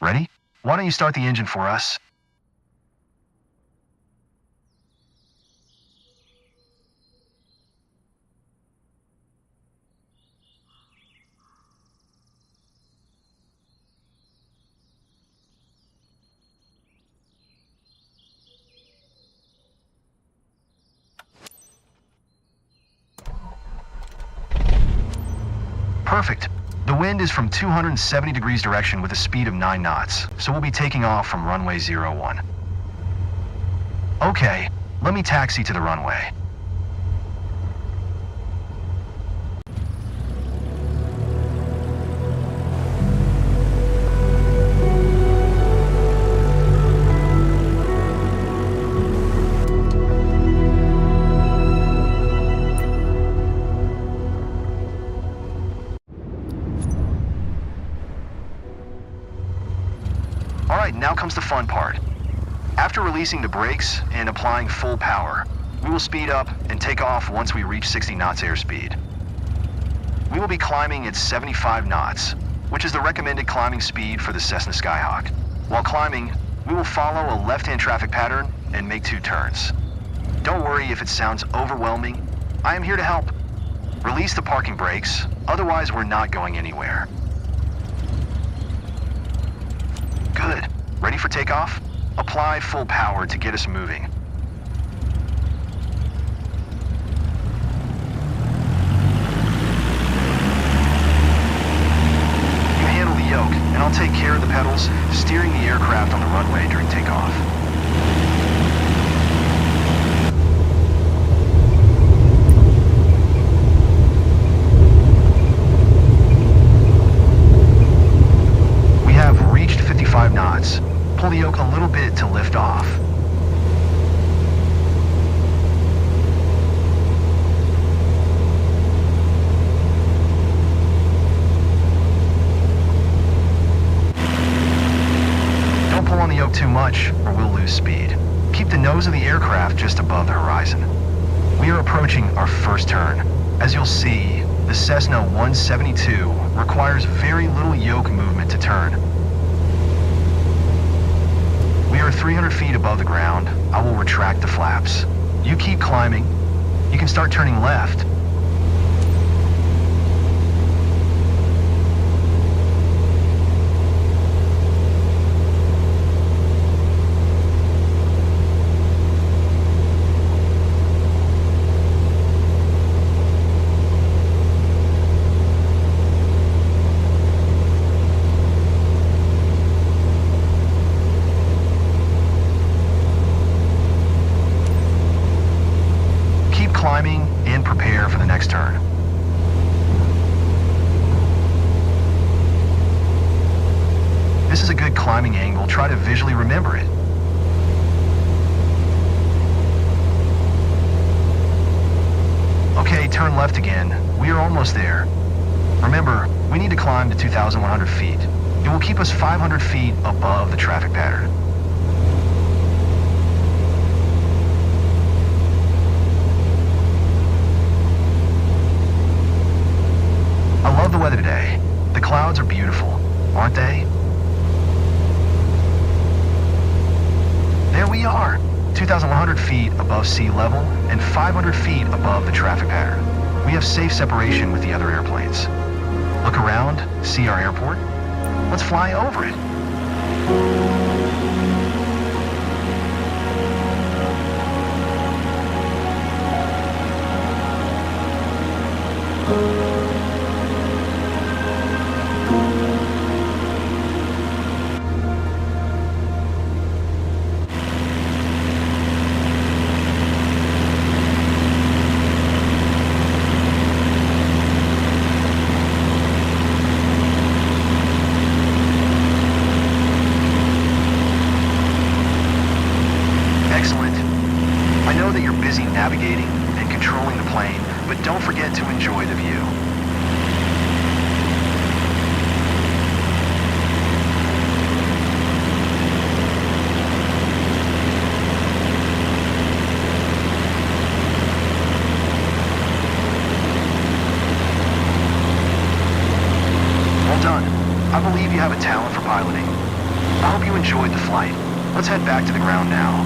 Ready? Why don't you start the engine for us? Perfect. The wind is from 270 degrees direction with a speed of 9 knots, so we'll be taking off from runway 01. Okay, let me taxi to the runway. Alright, now comes the fun part. After releasing the brakes and applying full power, we will speed up and take off once we reach 60 knots airspeed. We will be climbing at 75 knots, which is the recommended climbing speed for the Cessna Skyhawk. While climbing, we will follow a left-hand traffic pattern and make 2 turns. Don't worry if it sounds overwhelming. I am here to help. Release the parking brakes, otherwise we're not going anywhere. Good. Ready for takeoff? Apply full power to get us moving. You handle the yoke, and I'll take care of the pedals, steering the aircraft on the runway during takeoff. We have reached 55 knots. Pull the yoke a little bit to lift off. Don't pull on the yoke too much, or we'll lose speed. Keep the nose of the aircraft just above the horizon. We are approaching our first turn. As you'll see, the Cessna 172 requires very little yoke movement to turn. We are 300 feet above the ground. I will retract the flaps. You keep climbing. You can start turning left. Climbing and prepare for the next turn. This is a good climbing angle. Try to visually remember it. Okay, turn left again. We are almost there. Remember, we need to climb to 2,100 feet. It will keep us 500 feet above the traffic pattern. I love the weather today. The clouds are beautiful, aren't they? There we are, 2,100 feet above sea level and 500 feet above the traffic pattern. We have safe separation with the other airplanes. Look around, see our airport? Let's fly over it. Excellent. I know that you're busy navigating and controlling the plane, but don't forget to enjoy the view. Well done. I believe you have a talent for piloting. I hope you enjoyed the flight. Let's head back to the ground now.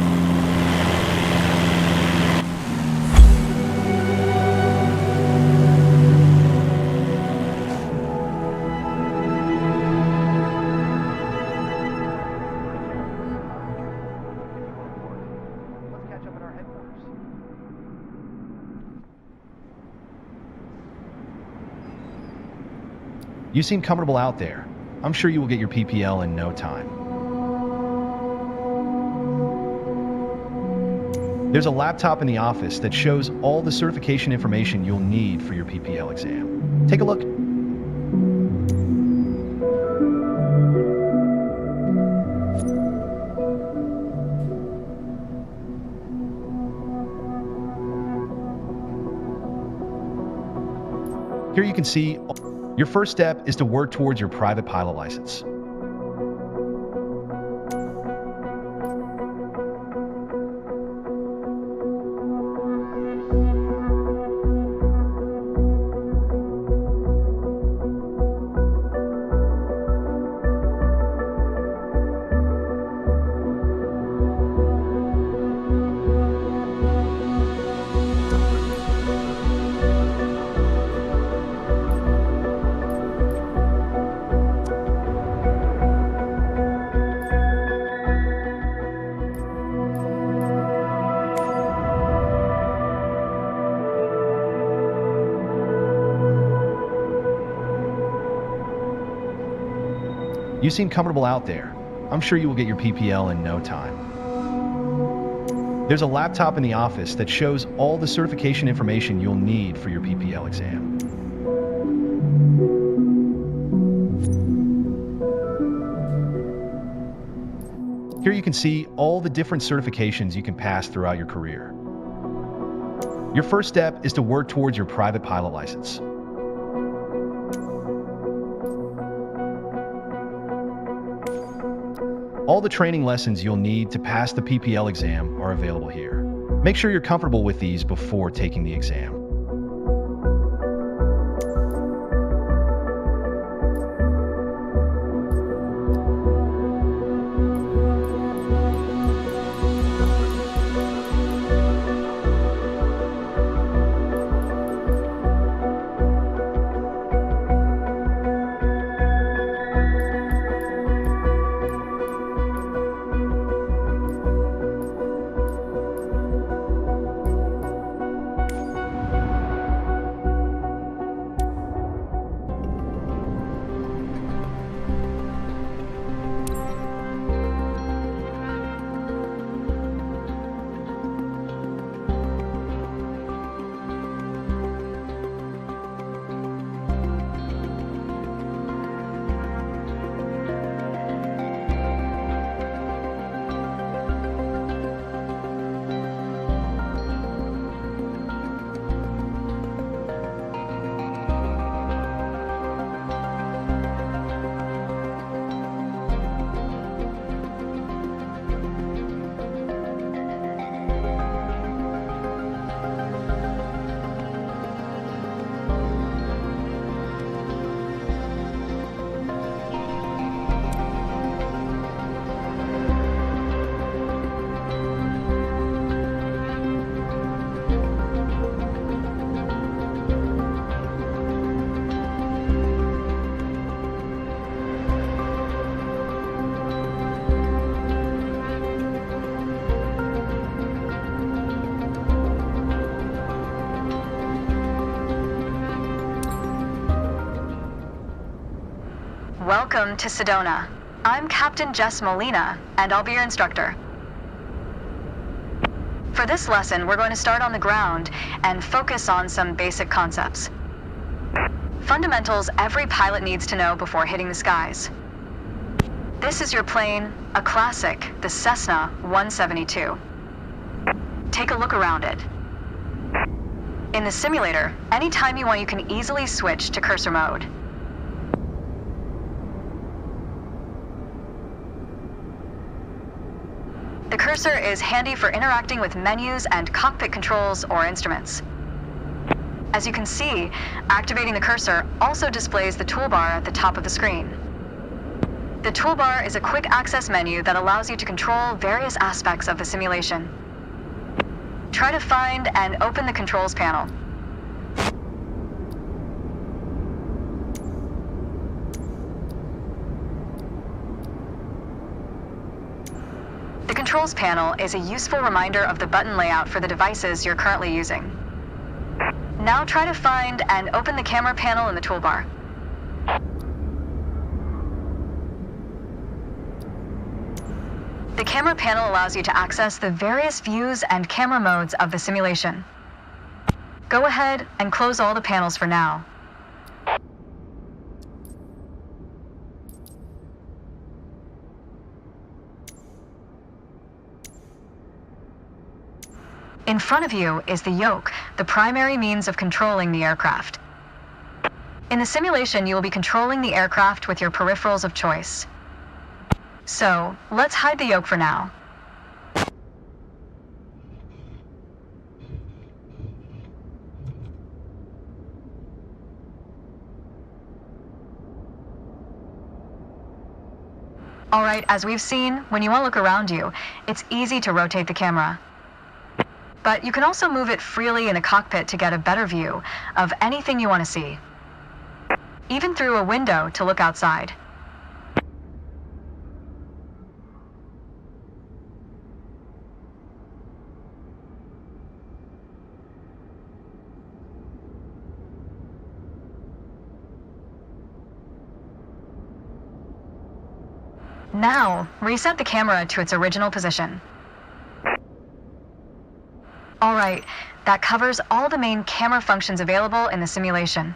Let's catch up at our headquarters. You seem comfortable out there. I'm sure you will get your PPL in no time. There's a laptop in the office that shows all the certification information you'll need for your PPL exam. Take a look. Here you can see your first step is to work towards your private pilot license. You seem comfortable out there. I'm sure you will get your PPL in no time. There's a laptop in the office that shows all the certification information you'll need for your PPL exam. Here you can see all the different certifications you can pass throughout your career. Your first step is to work towards your private pilot license. All the training lessons you'll need to pass the PPL exam are available here. Make sure you're comfortable with these before taking the exam. Welcome to Sedona. I'm Captain Jess Molina, and I'll be your instructor. For this lesson, we're going to start on the ground and focus on some basic concepts. Fundamentals every pilot needs to know before hitting the skies. This is your plane, a classic, the Cessna 172. Take a look around it. In the simulator, anytime you want, you can easily switch to cursor mode. The cursor is handy for interacting with menus and cockpit controls or instruments. As you can see, activating the cursor also displays the toolbar at the top of the screen. The toolbar is a quick access menu that allows you to control various aspects of the simulation. Try to find and open the controls panel. The controls panel is a useful reminder of the button layout for the devices you're currently using. Now try to find and open the camera panel in the toolbar. The camera panel allows you to access the various views and camera modes of the simulation. Go ahead and close all the panels for now. In front of you is the yoke, the primary means of controlling the aircraft. In the simulation, you will be controlling the aircraft with your peripherals of choice. So, let's hide the yoke for now. Alright, as we've seen, when you want to look around you, it's easy to rotate the camera. But you can also move it freely in the cockpit to get a better view of anything you want to see. Even through a window to look outside. Now, reset the camera to its original position. Alright, that covers all the main camera functions available in the simulation.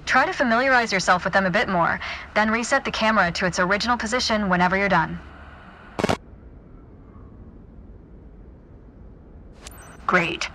Try to familiarize yourself with them a bit more, then reset the camera to its original position whenever you're done. Great.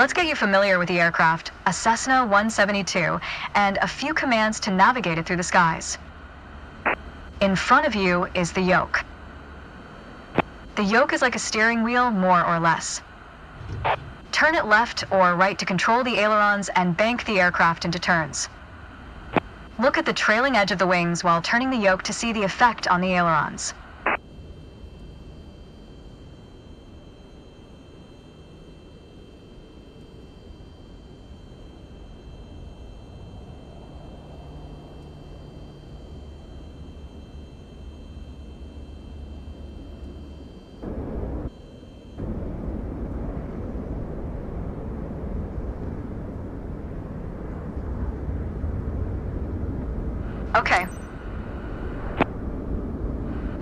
Let's get you familiar with the aircraft, a Cessna 172, and a few commands to navigate it through the skies. In front of you is the yoke. The yoke is like a steering wheel, more or less. Turn it left or right to control the ailerons and bank the aircraft into turns. Look at the trailing edge of the wings while turning the yoke to see the effect on the ailerons. Okay.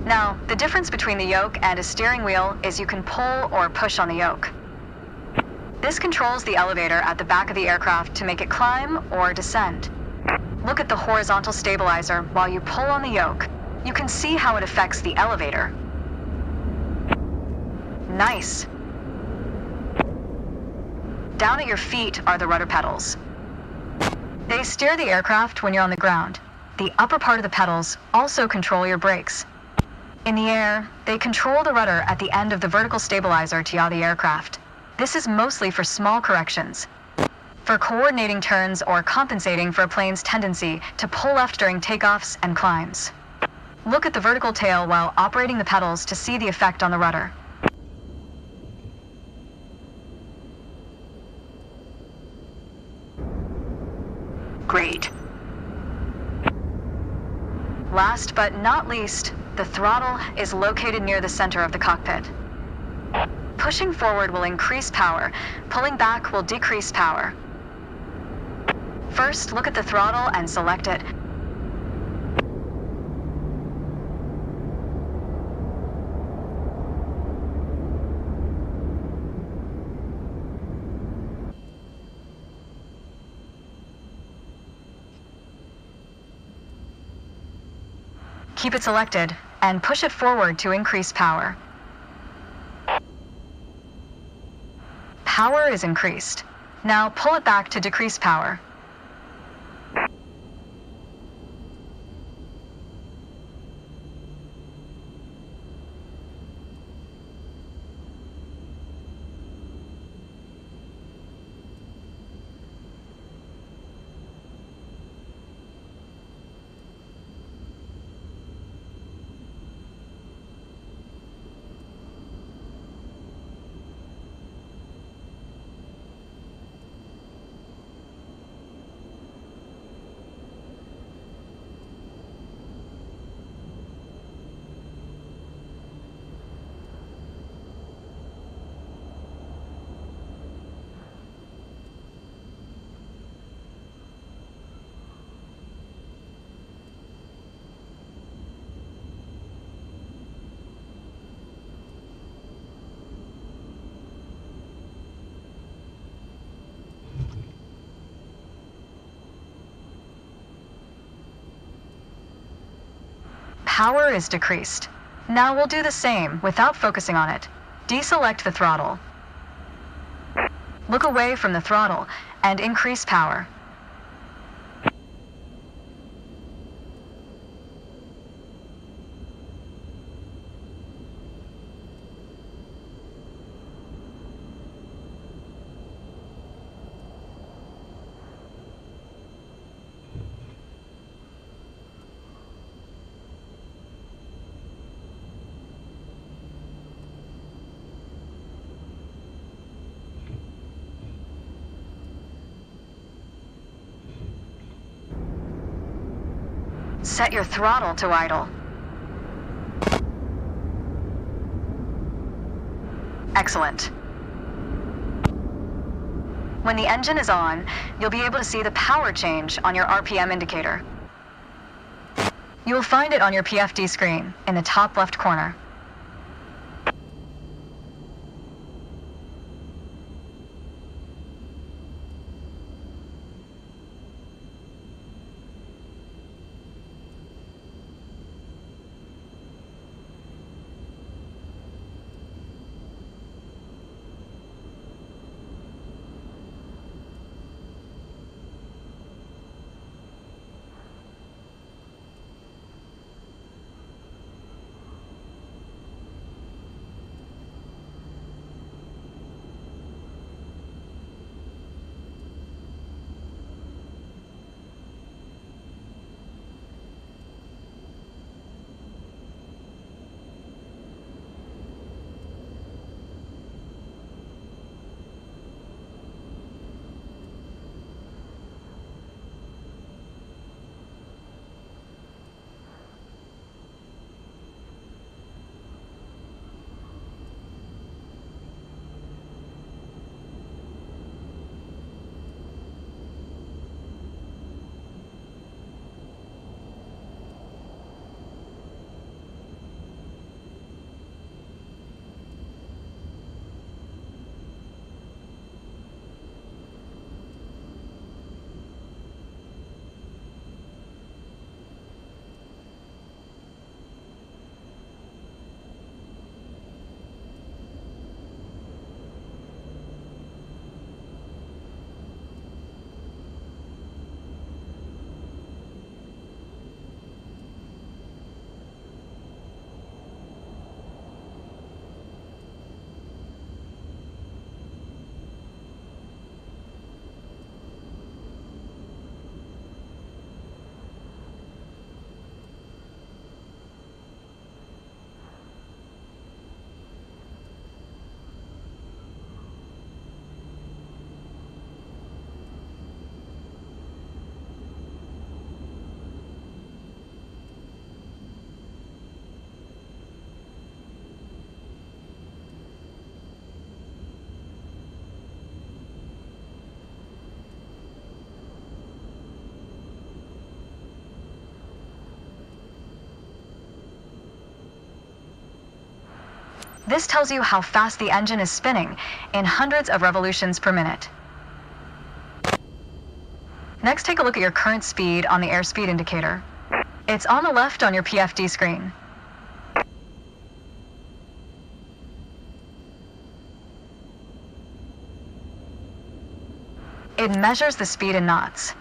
Now, the difference between the yoke and a steering wheel is you can pull or push on the yoke. This controls the elevator at the back of the aircraft to make it climb or descend. Look at the horizontal stabilizer while you pull on the yoke. You can see how it affects the elevator. Nice. Down at your feet are the rudder pedals. They steer the aircraft when you're on the ground. The upper part of the pedals also control your brakes. In the air, they control the rudder at the end of the vertical stabilizer to yaw the aircraft. This is mostly for small corrections. for coordinating turns or compensating for a plane's tendency to pull left during takeoffs and climbs. Look at the vertical tail while operating the pedals to see the effect on the rudder. Great. Last but not least, the throttle is located near the center of the cockpit. Pushing forward will increase power, pulling back will decrease power. First, look at the throttle and select it. Keep it selected and push it forward to increase power. Power is increased. Now pull it back to decrease power. Power is decreased. Now we'll do the same without focusing on it. Deselect the throttle. Look away from the throttle and increase power. Set your throttle to idle. Excellent. When the engine is on, you'll be able to see the power change on your RPM indicator. You will find it on your PFD screen in the top left corner. This tells you how fast the engine is spinning in hundreds of revolutions per minute. Next, take a look at your current speed on the airspeed indicator. It's on the left on your PFD screen. It measures the speed in knots.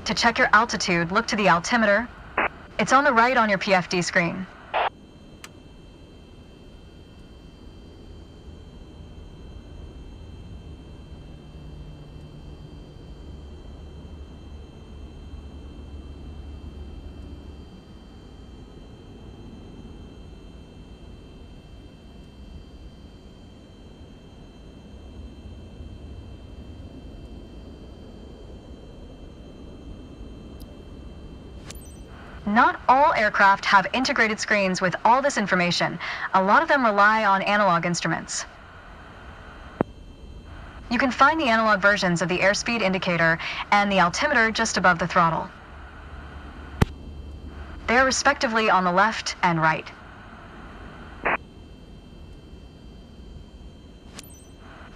To check your altitude, look to the altimeter. It's on the right on your PFD screen. Not all aircraft have integrated screens with all this information. A lot of them rely on analog instruments. You can find the analog versions of the airspeed indicator and the altimeter just above the throttle. They are respectively on the left and right.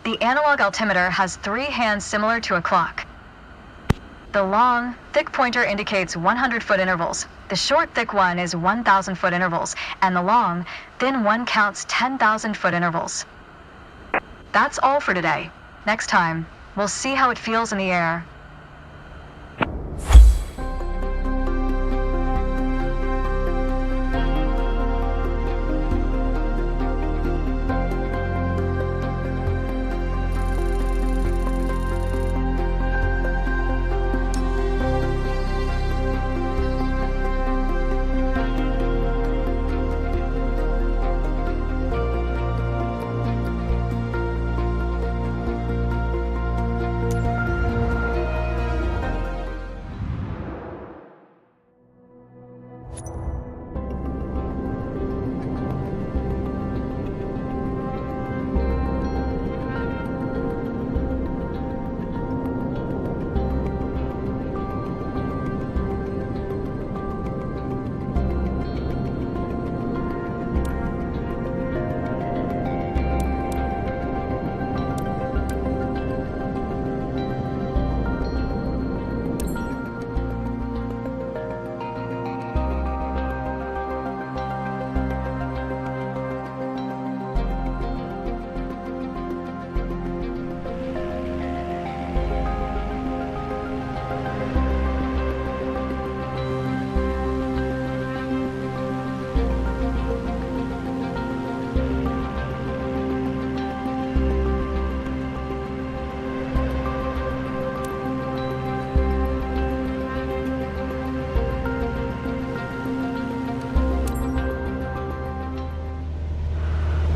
The analog altimeter has 3 hands similar to a clock. The long, thick pointer indicates 100-foot intervals. The short, thick one is 1,000-foot intervals, and the long, thin one counts 10,000-foot intervals. That's all for today. Next time, we'll see how it feels in the air.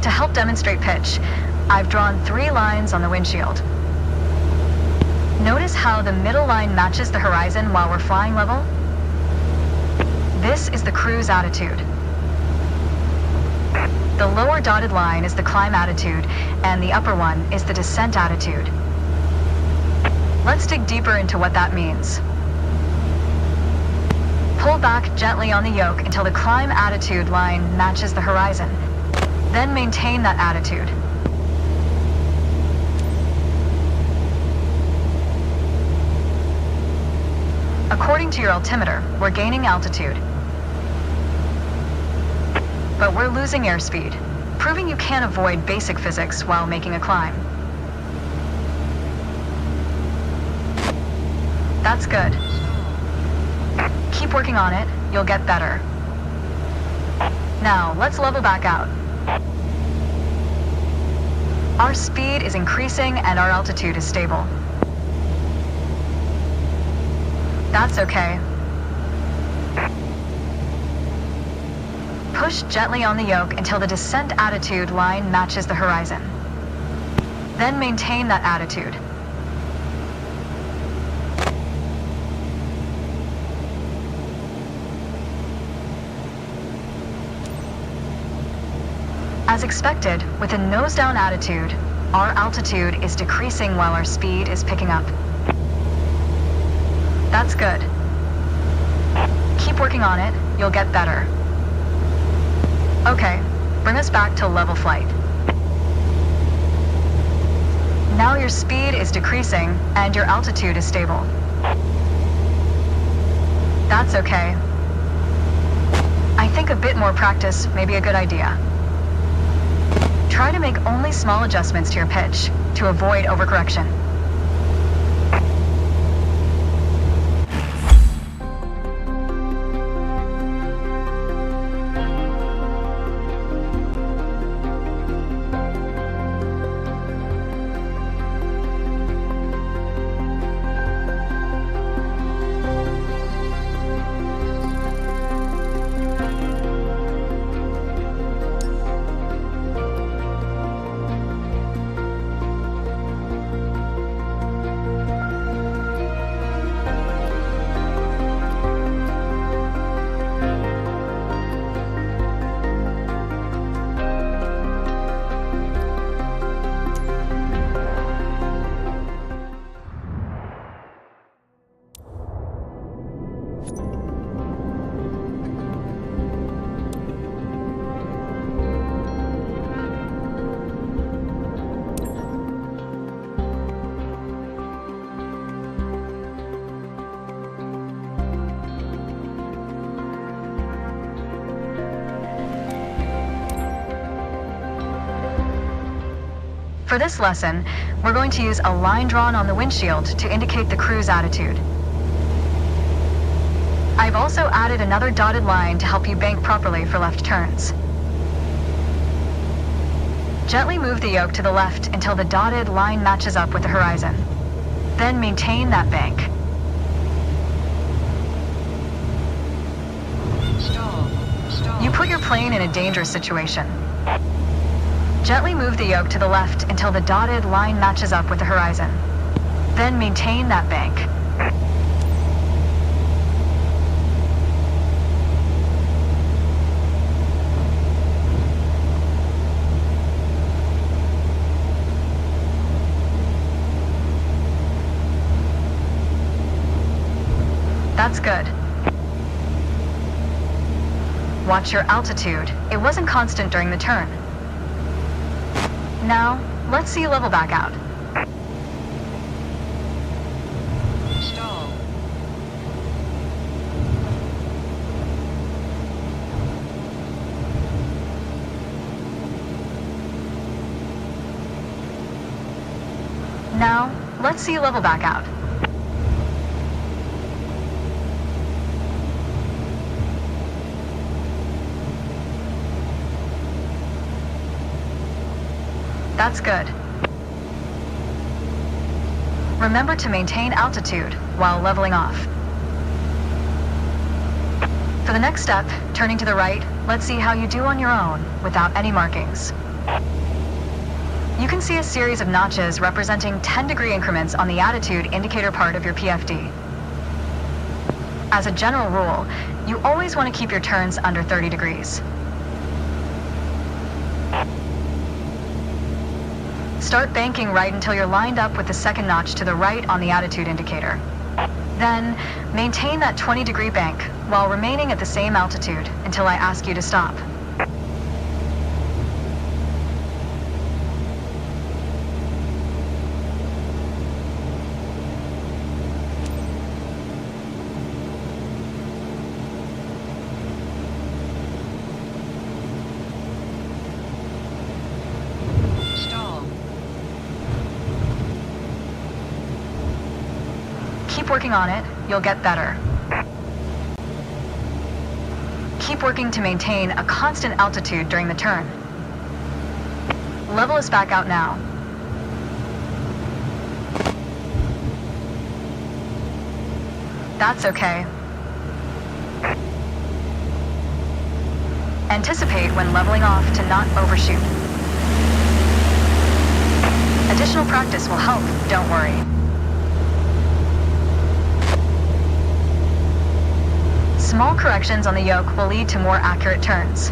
To help demonstrate pitch, I've drawn 3 lines on the windshield. Notice how the middle line matches the horizon while we're flying level? This is the cruise attitude. The lower dotted line is the climb attitude, and the upper one is the descent attitude. Let's dig deeper into what that means. Pull back gently on the yoke until the climb attitude line matches the horizon. Then maintain that attitude. According to your altimeter, we're gaining altitude. But we're losing airspeed, proving you can't avoid basic physics while making a climb. That's good. Keep working on it, you'll get better. Now, let's level back out. Our speed is increasing and our altitude is stable. That's okay. Push gently on the yoke until the descent attitude line matches the horizon. Then maintain that attitude. As expected, with a nose-down attitude, our altitude is decreasing while our speed is picking up. That's good. Keep working on it, you'll get better. Okay, bring us back to level flight. Now your speed is decreasing and your altitude is stable. That's okay. I think a bit more practice may be a good idea. Try to make only small adjustments to your pitch to avoid overcorrection. For this lesson, we're going to use a line drawn on the windshield to indicate the cruise attitude. I've also added another dotted line to help you bank properly for left turns. Gently move the yoke to the left until the dotted line matches up with the horizon. Then maintain that bank. You put your plane in a dangerous situation. Gently move the yoke to the left until the dotted line matches up with the horizon. Then maintain that bank. That's good. Watch your altitude. It wasn't constant during the turn. Now, let's see you level back out. Stall. Now, let's see you level back out. That's good. Remember to maintain altitude while leveling off. For the next step, turning to the right, let's see how you do on your own without any markings. You can see a series of notches representing 10-degree increments on the attitude indicator part of your PFD. As a general rule, you always want to keep your turns under 30 degrees. Start banking right until you're lined up with the second notch to the right on the attitude indicator. Then, maintain that 20-degree bank while remaining at the same altitude until I ask you to stop. Keep working on it, you'll get better. Keep working to maintain a constant altitude during the turn. Level us back out now. That's okay. Anticipate when leveling off to not overshoot. Additional practice will help, don't worry. Small corrections on the yoke will lead to more accurate turns.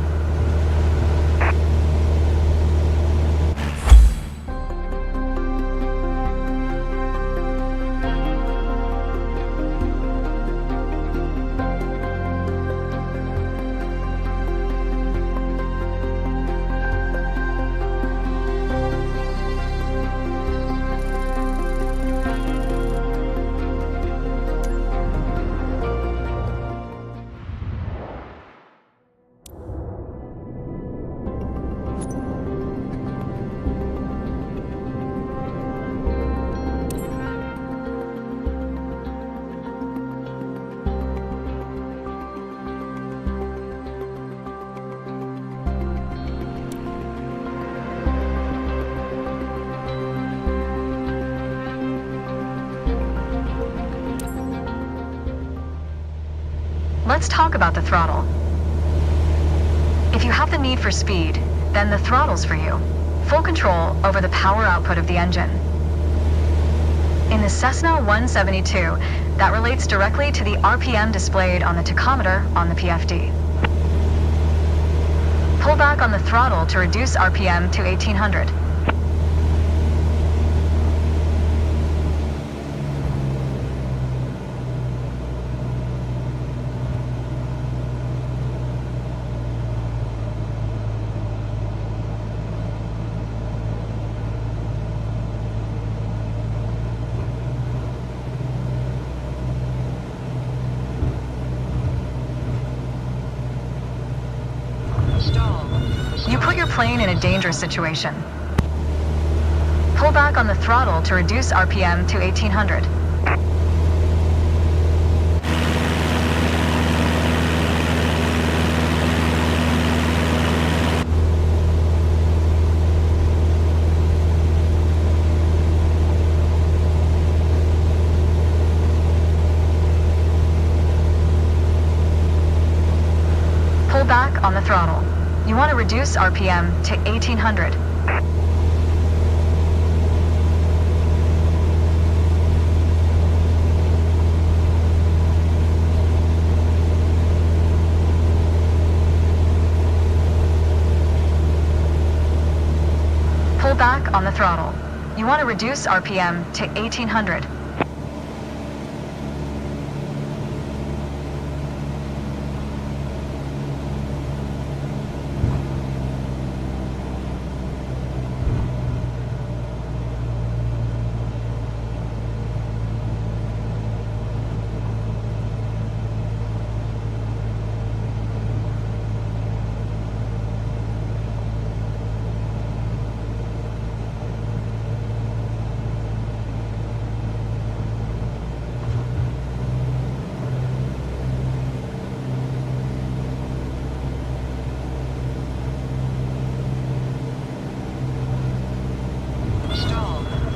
let's talk about the throttle. If you have the need for speed, then the throttle's for you. Full control over the power output of the engine. In the Cessna 172, that relates directly to the RPM displayed on the tachometer on the PFD. Pull back on the throttle to reduce RPM to 1800. You put your plane in a dangerous situation. Pull back on the throttle to reduce RPM to 1800. Pull back on the throttle. You want to reduce RPM to 1800. Pull back on the throttle. You want to reduce RPM to 1800.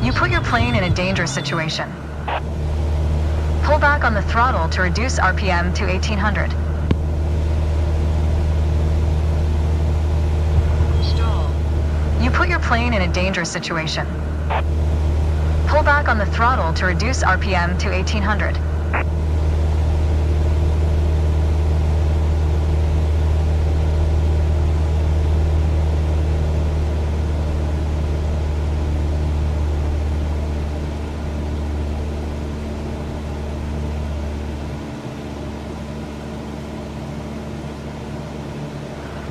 You put your plane in a dangerous situation. Pull back on the throttle to reduce RPM to 1800. Stall. You put your plane in a dangerous situation. Pull back on the throttle to reduce RPM to 1800.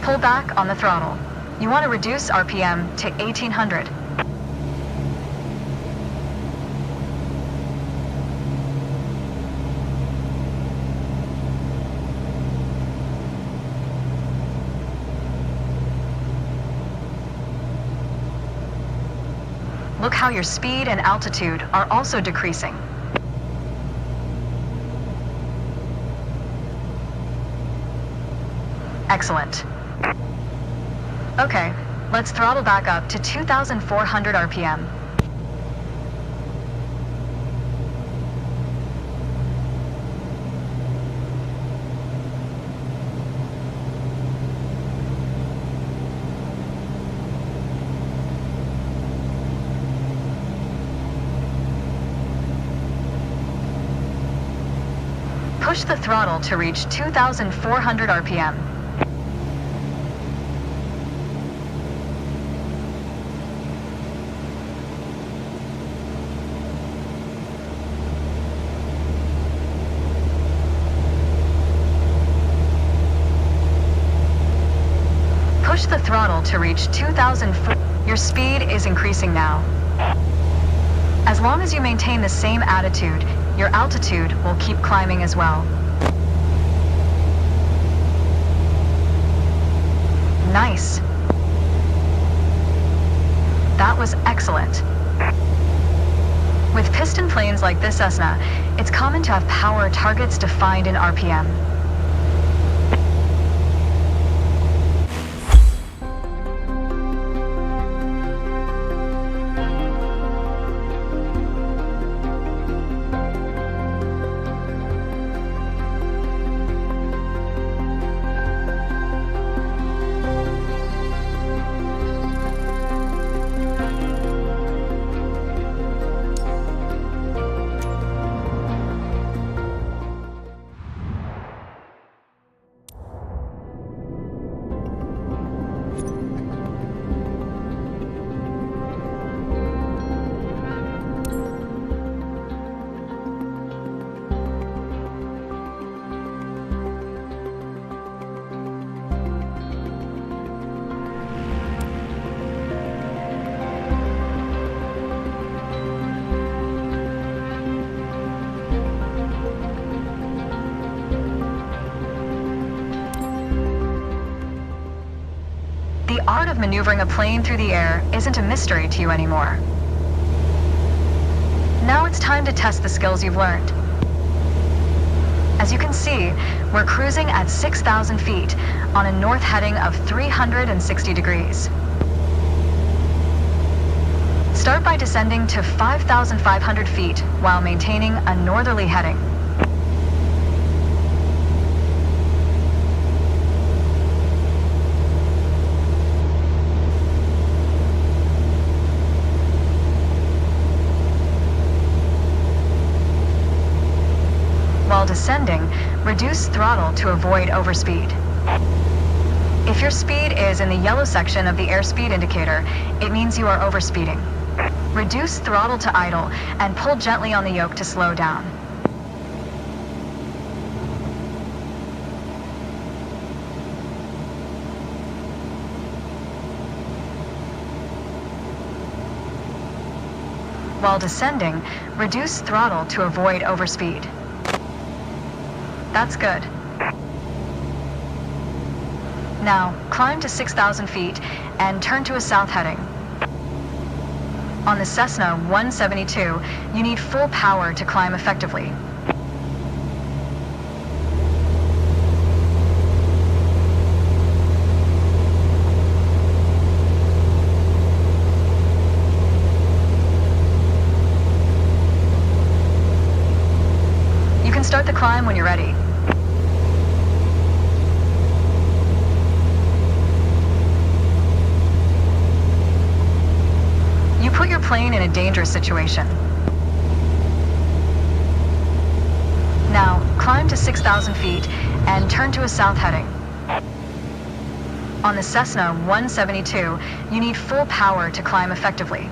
Pull back on the throttle. You want to reduce RPM to 1800. Look how your speed and altitude are also decreasing. Excellent. Okay, let's throttle back up to 2,400 RPM. Push the throttle to reach 2,400 RPM. Push the throttle to reach 2,000. Your speed is increasing now. As long as you maintain the same attitude, your altitude will keep climbing as well. Nice. That was excellent. With piston planes like this Cessna, it's common to have power targets defined in RPM. art of maneuvering a plane through the air isn't a mystery to you anymore. Now it's time to test the skills you've learned. As you can see, we're cruising at 6,000 feet on a north heading of 360 degrees. Start by descending to 5,500 feet while maintaining a northerly heading. While descending, reduce throttle to avoid overspeed. If your speed is in the yellow section of the airspeed indicator, it means you are overspeeding. Reduce throttle to idle and pull gently on the yoke to slow down. While descending, reduce throttle to avoid overspeed. That's good. Now, climb to 6,000 feet and turn to a south heading. On the Cessna 172, you need full power to climb effectively. You can start the climb when you're ready. You put your plane in a dangerous situation. Now, climb to 6,000 feet and turn to a south heading. On the Cessna 172, you need full power to climb effectively.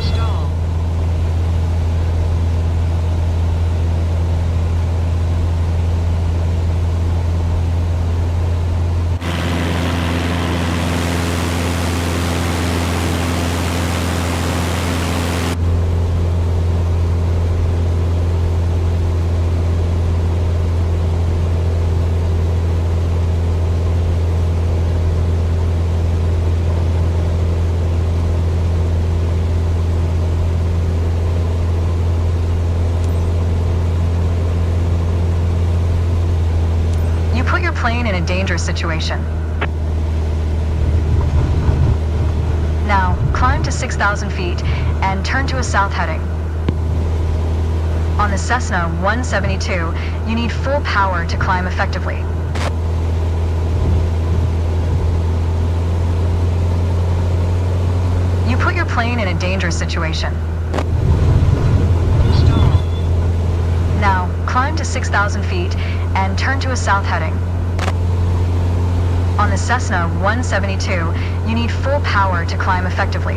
Stall. You put your plane in a dangerous situation. Now, climb to 6,000 feet and turn to a south heading. On the Cessna 172, you need full power to climb effectively. You put your plane in a dangerous situation. Stall. Now, climb to 6,000 feet and turn to a south heading. On the Cessna 172, you need full power to climb effectively.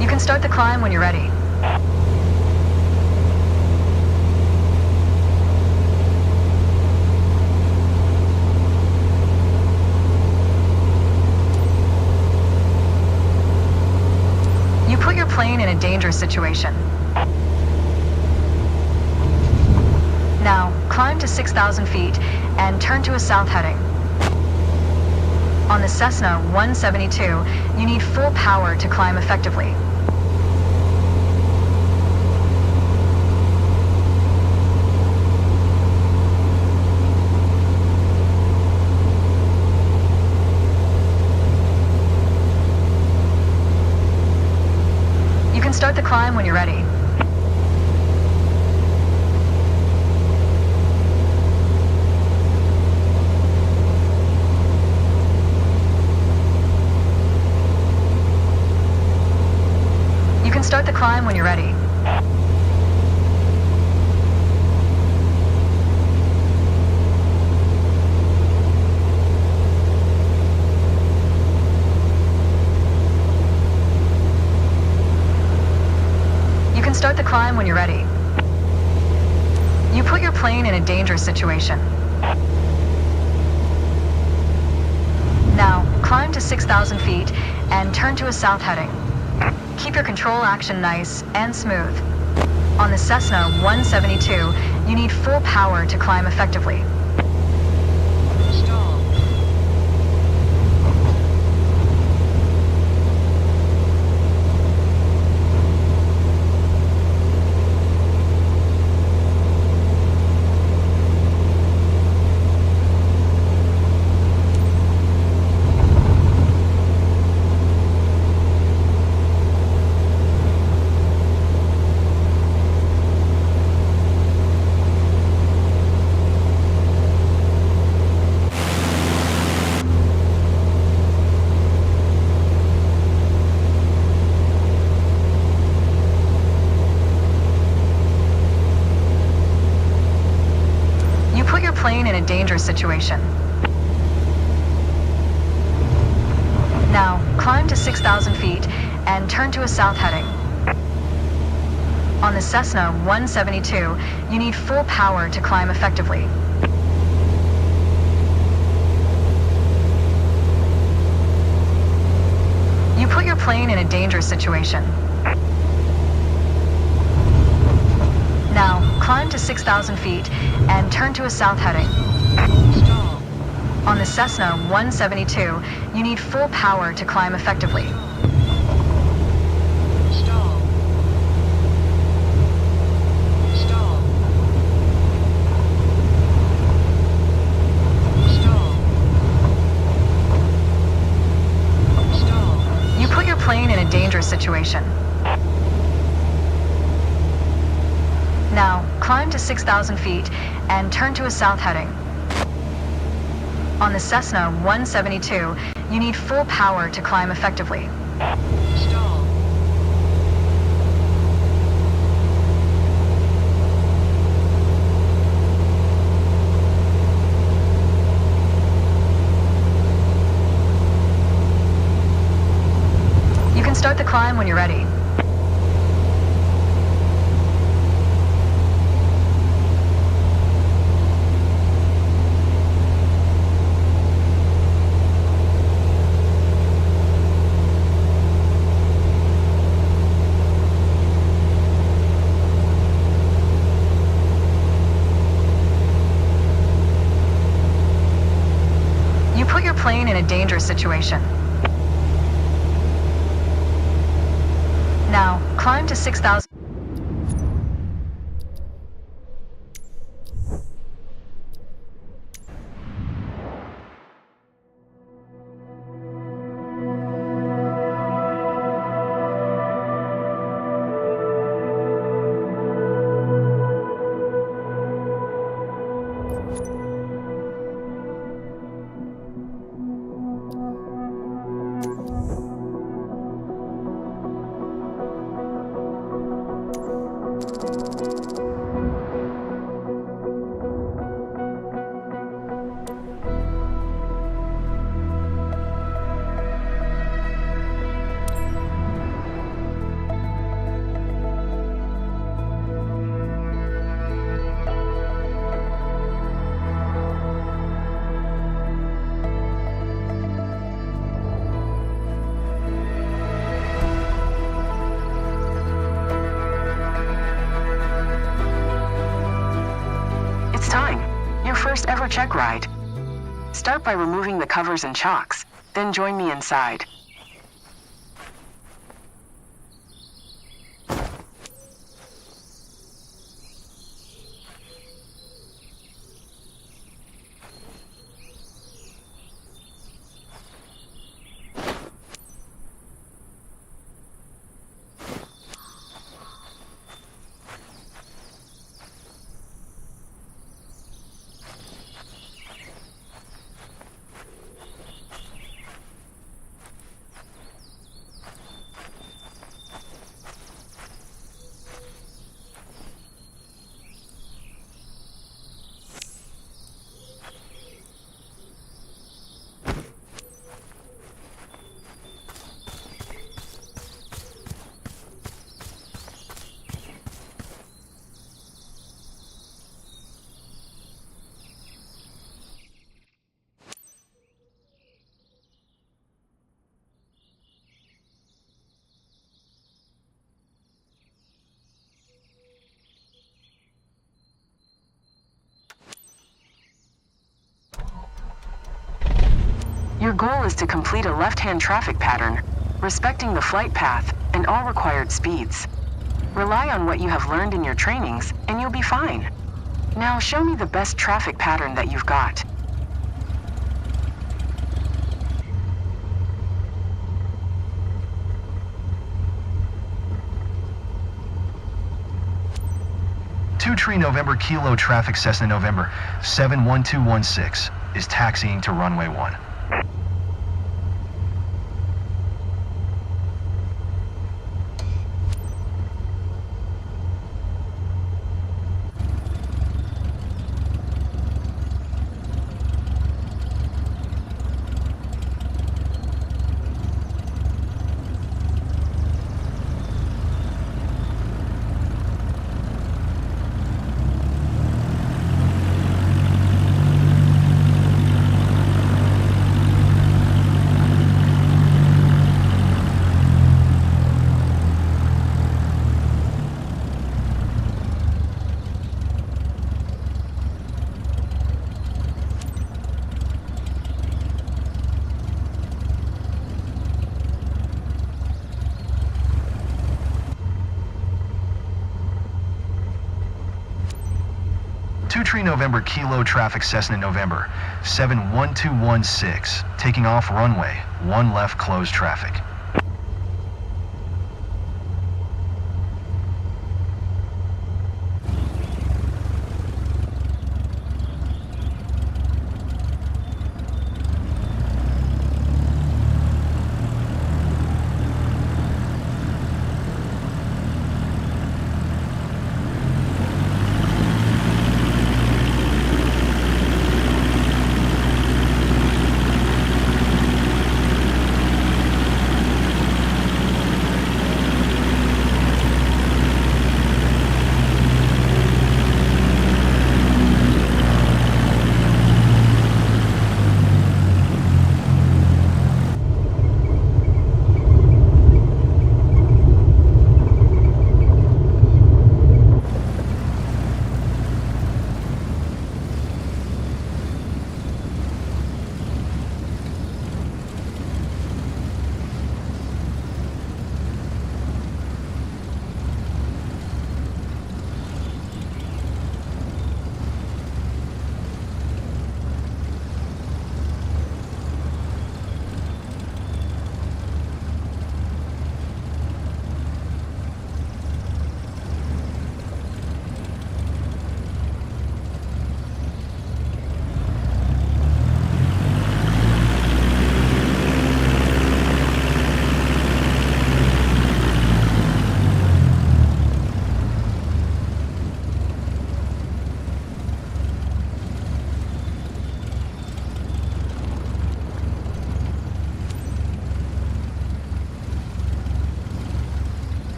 You can start the climb when you're ready. You put your plane in a dangerous situation. Now, climb to 6,000 feet and turn to a south heading. On the Cessna 172, you need full power to climb effectively. You can start the climb when you're ready. You can start the climb when you're ready. You can start the climb when you're ready. You put your plane in a dangerous situation. Now, climb to 6,000 feet and turn to a south heading. Keep your control action nice and smooth. On the Cessna 172, you need full power to climb effectively. Stall. You put your plane in a dangerous situation. Now, climb to 6,000 feet and turn to a south heading. On the Cessna 172, you need full power to climb effectively. You put your plane in a dangerous situation. Now, climb to 6,000 feet and turn to a south heading. Stall. On the Cessna 172, you need full power to climb effectively. Stall. Stall. Stall. Stall. You put your plane in a dangerous situation. Now, climb to 6,000 feet and turn to a south heading. On the Cessna 172, you need full power to climb effectively. Stall. You can start the climb when you're ready. You put your plane in a dangerous situation. Now, climb to 6,000. It's time. Your first ever check ride. Start by removing the covers and chocks, then join me inside. goal is to complete a left-hand traffic pattern, respecting the flight path and all required speeds. Rely on what you have learned in your trainings, and you'll be fine. Now show me the best traffic pattern that you've got. Two Tree November Kilo traffic Cessna November 71216 is taxiing to runway 1. Two Tree November Kilo traffic Cessna November 71216 taking off runway 1 left closed traffic.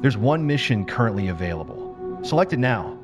There's one mission currently available. Select it now.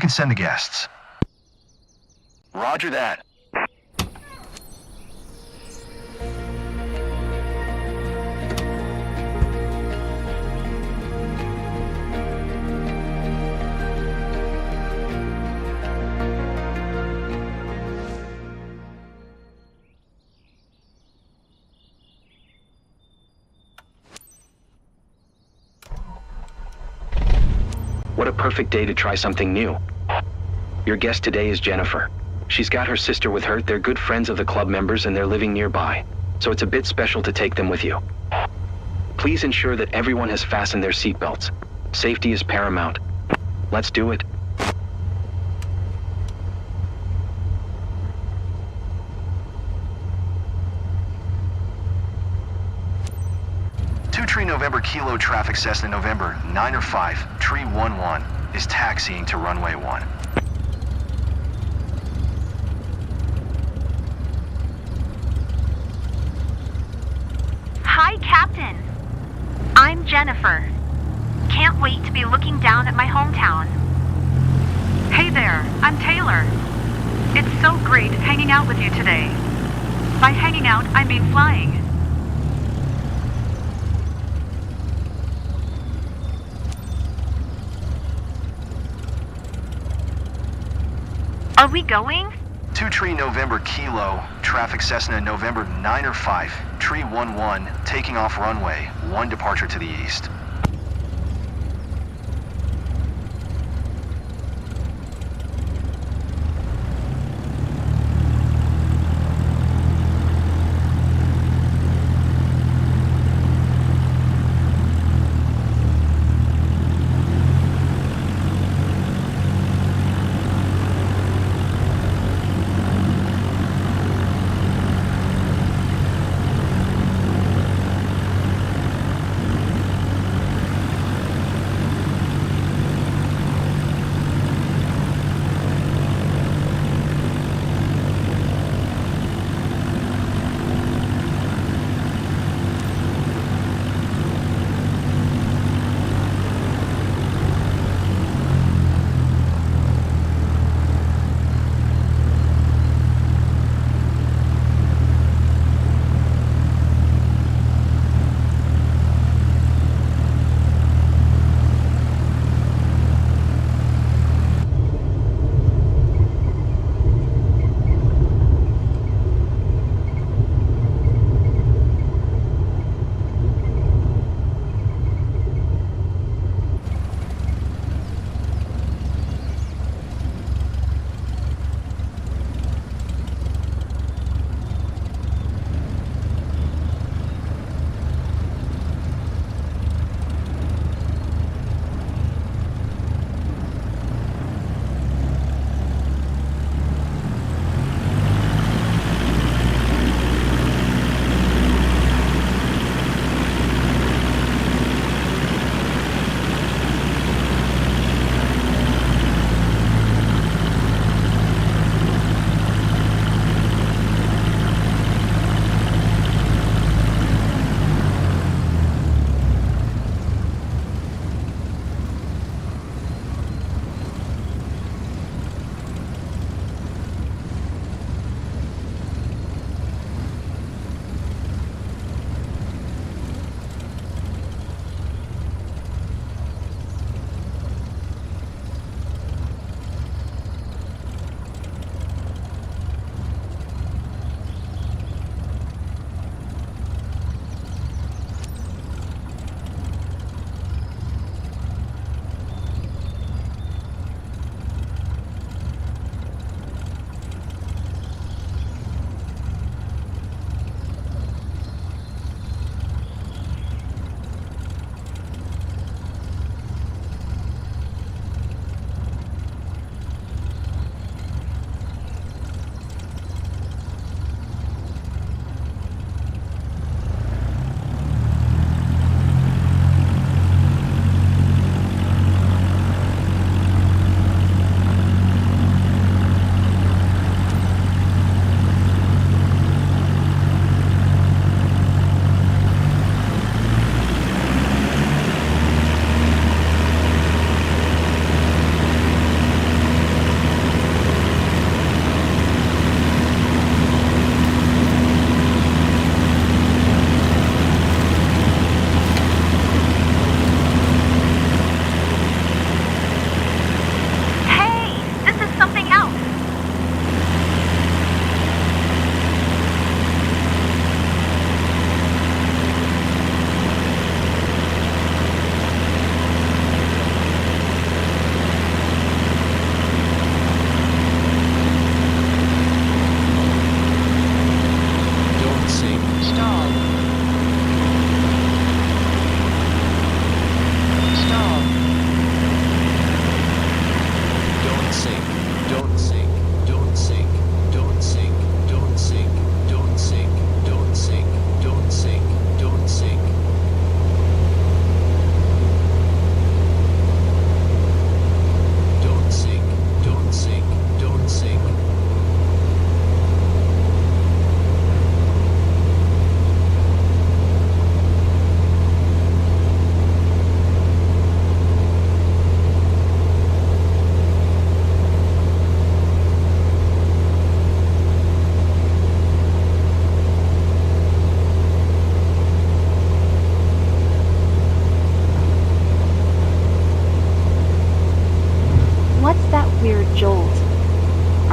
You can send the guests. Roger that. What a perfect day to try something new. Your guest today is Jennifer. She's got her sister with her. They're good friends of the club members and they're living nearby. So it's a bit special to take them with you. Please ensure that everyone has fastened their seatbelts. Safety is paramount. Let's do it. Tree November Kilo traffic Cessna November 9 or 5, Tree 11 is taxiing to runway 1. Hi, Captain. I'm Jennifer. Can't wait to be looking down at my hometown. Hey there, I'm Taylor. It's so great hanging out with you today. By hanging out, I mean flying. Are we going? 2 Tree November Kilo, traffic Cessna November 9 or 5, Tree 11, taking off runway, 1 departure to the east.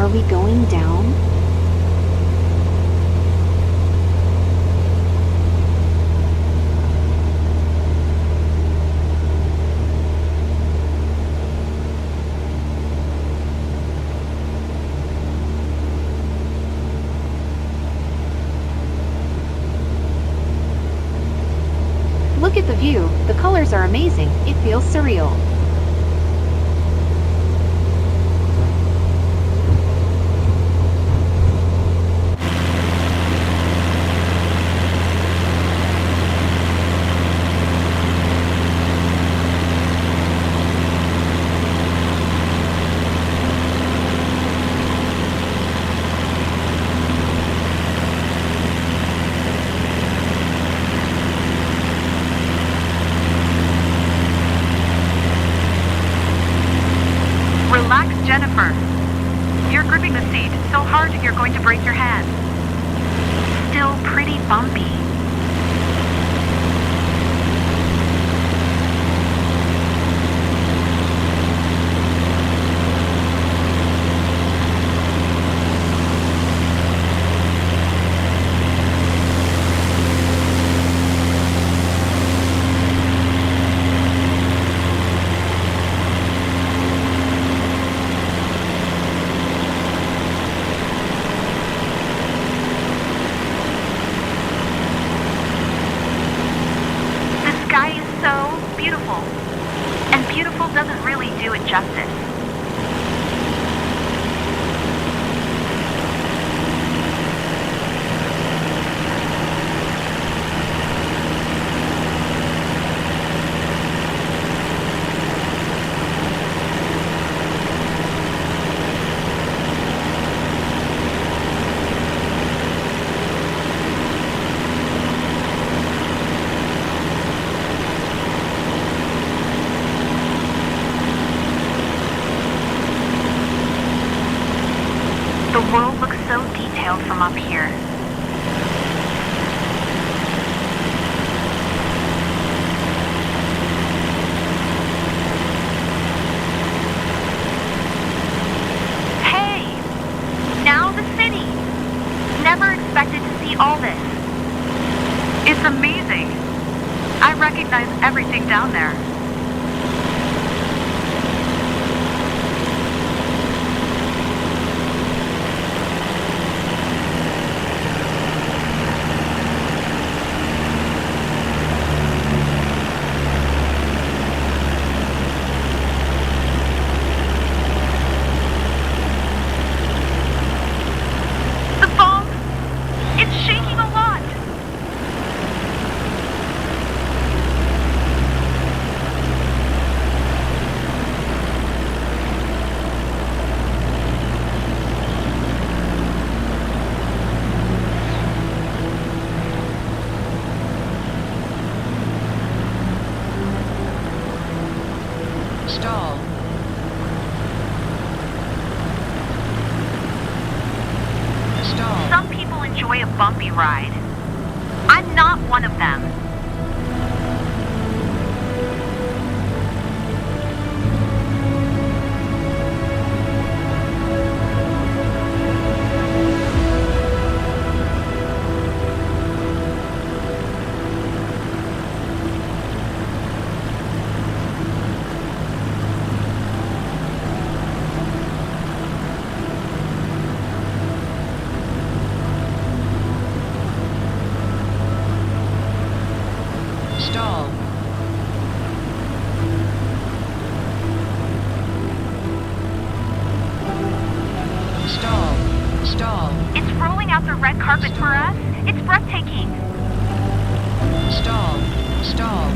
Are we going down? Look at the view. The colors are amazing. It feels surreal. Relax, Jennifer. You're gripping the seat so hard you're going to break your hand. Still pretty bumpy. The sky is so beautiful. And beautiful doesn't really do it justice. The world looks so detailed from up here. Hey! Now the city! Never expected to see all this. It's amazing. I recognize everything down there. The foam! It's shaking a lot! Stall. Stall. Some people enjoy a bumpy ride. I'm not one of them. Stall. Stall. Stall. It's rolling out the red carpet for us. It's breathtaking. Stall. Stall.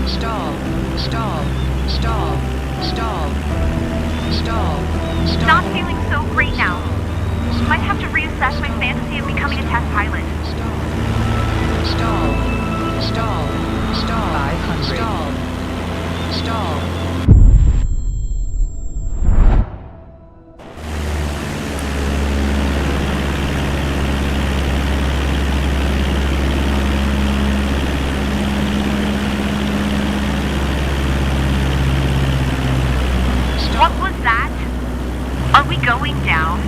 Stall. Stall. Stall. Stall. Stall. Stall. Not feeling so great now. Might have to reassess my fantasy of becoming a test pilot. Stall. Stall. Stall. Stall. 500. Stall. Stall. What was that? Are we going down?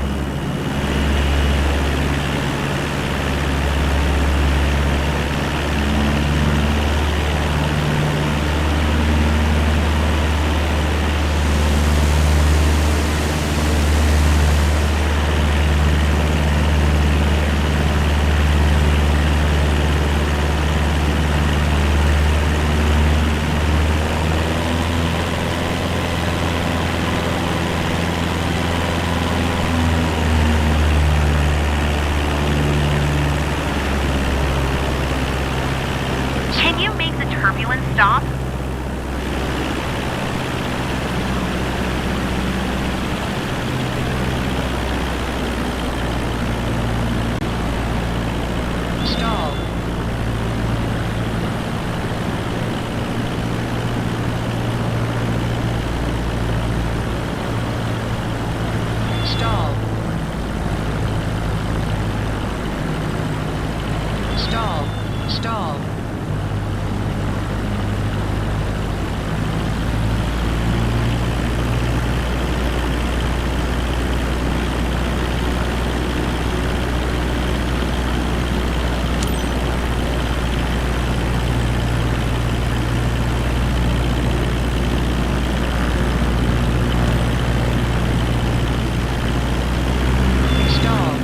turbulence stop? Stall. Stall. Stall. Stall. Stall.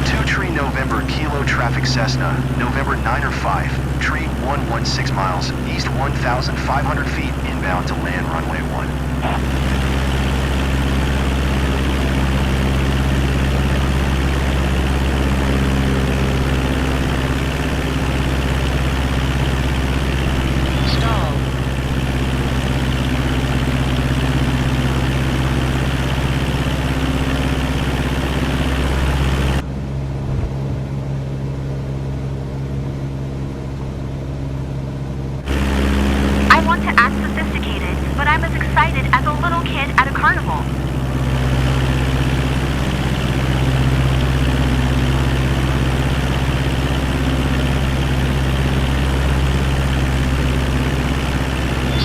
Two Tree November Kilo Traffic Cessna, November 9 or 5, Tree 116 miles, east 1,500 feet inbound to land runway 1. Stall. I want to act sophisticated, but I'm as excited as a little kid at a carnival.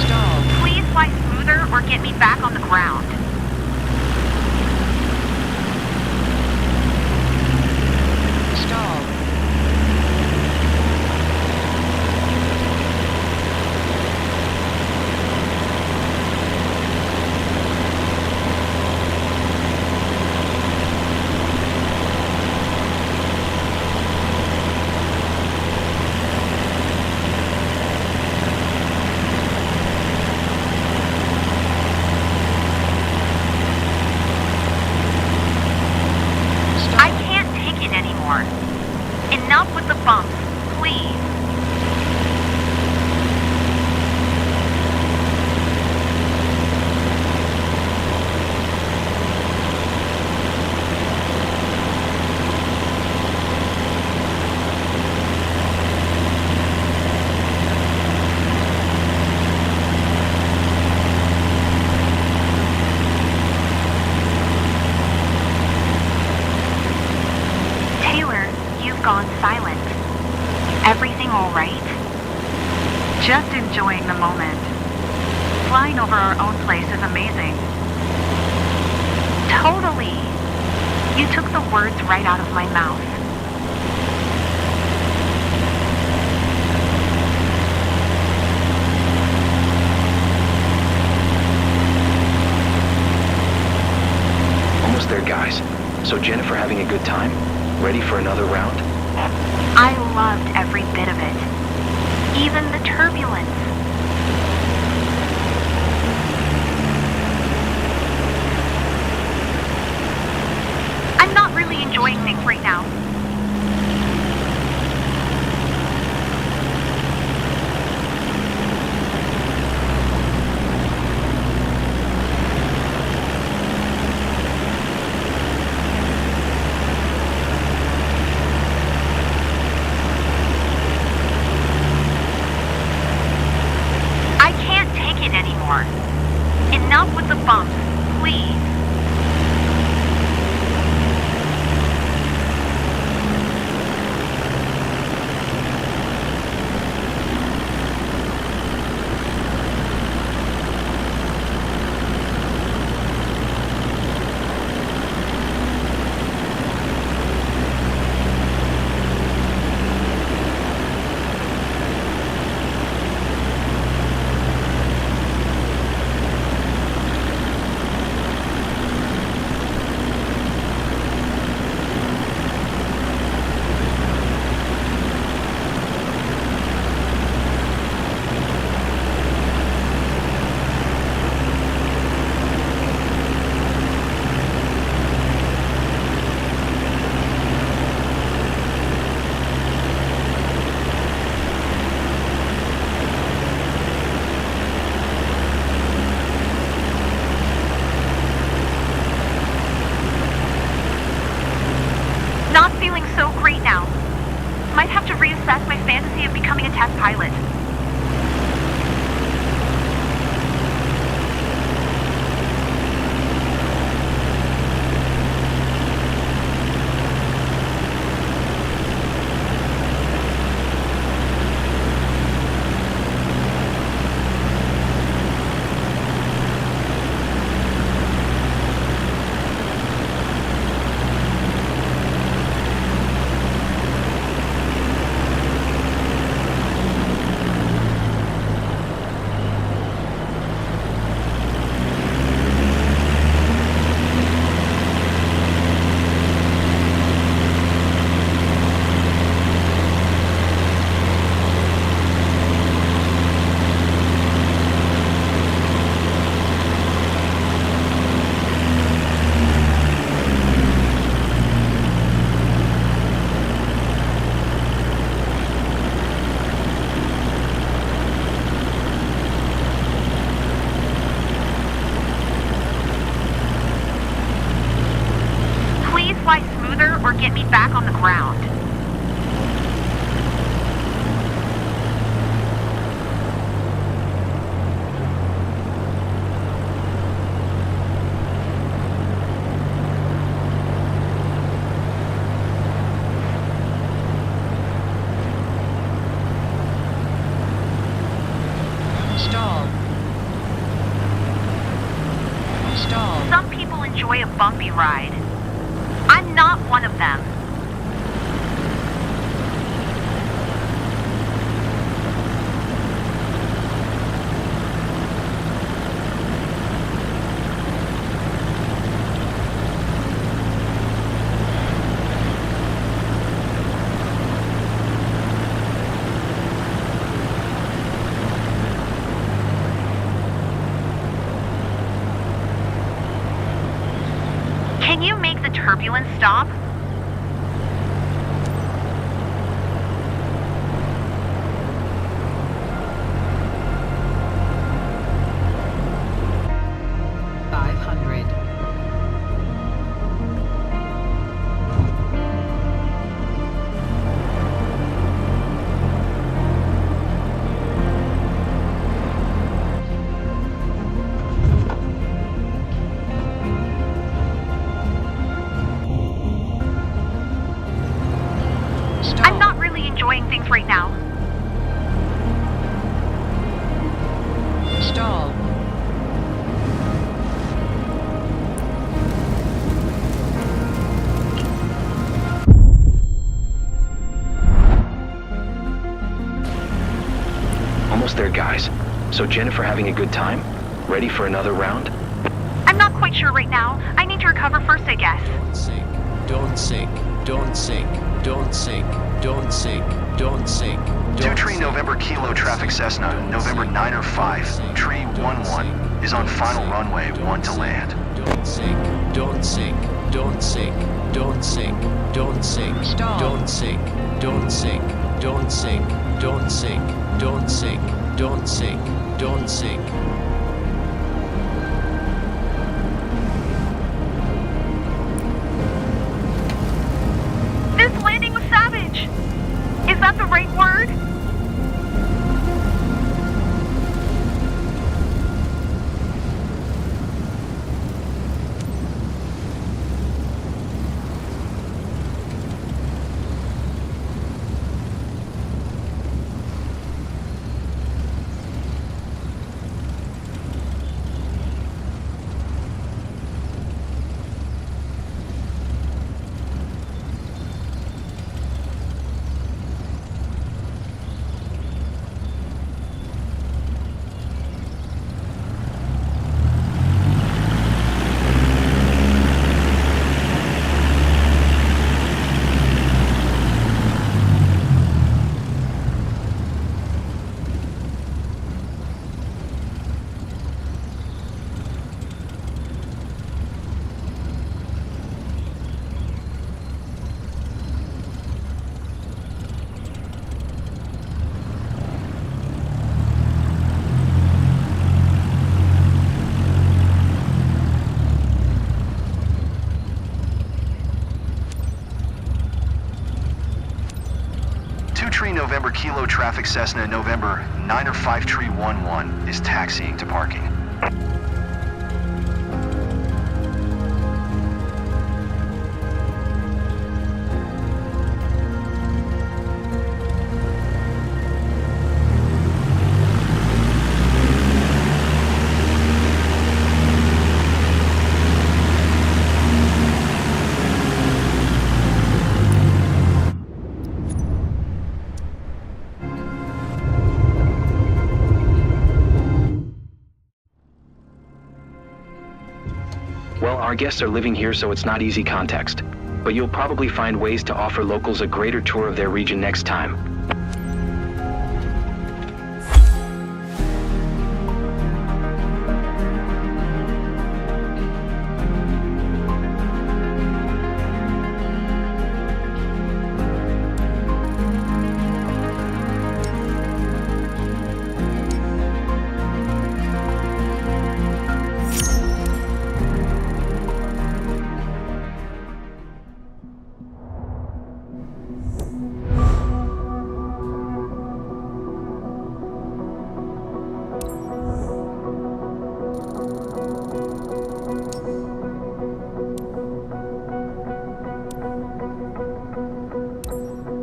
Stall. Please fly smoother or get me back on the ground. Stall. I can't take it anymore. Enough with the bumps, please. Taylor, you've gone silent. Everything all right? Just enjoying the moment. Flying over our own place is amazing. Totally. You took the words right out of my mouth. Almost there, guys. So Jennifer having a good time? Ready for another round? I loved every bit of it. Even the turbulence. I'm not really enjoying things right now. I can't take it anymore. Enough with the bumps, please. get me back on the ground. Stall. Stall. Some people enjoy a bumpy ride. I'm not one of them. Can you make the turbulence stop? I'm not really enjoying things right now. Stall. Almost there, guys. So Jennifer having a good time? Ready for another round? I'm not quite sure right now. I need to recover first, I guess. Don't sink. Don't sink. Don't sink. Don't sink. Don't sink. Two Tree November Kilo Traffic Cessna, November 9 or 5, Tree 11 is on final runway 1 to land. Don't sink. Don't sink. Don't sink. Don't sink. Don't sink. Stop. Don't sink. Don't sink. Don't sink. Don't sink. Don't sink. Don't sink. Don't sink. This landing was savage. Is that the right word? Tree November Kilo Traffic Cessna November 9 or 5 Tree 11 is taxiing to parking. Well, our guests are living here, so it's not easy context. But you'll probably find ways to offer locals a greater tour of their region next time.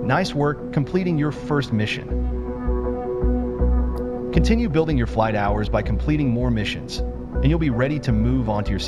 Nice work completing your first mission. Continue building your flight hours by completing more missions, and you'll be ready to move on to your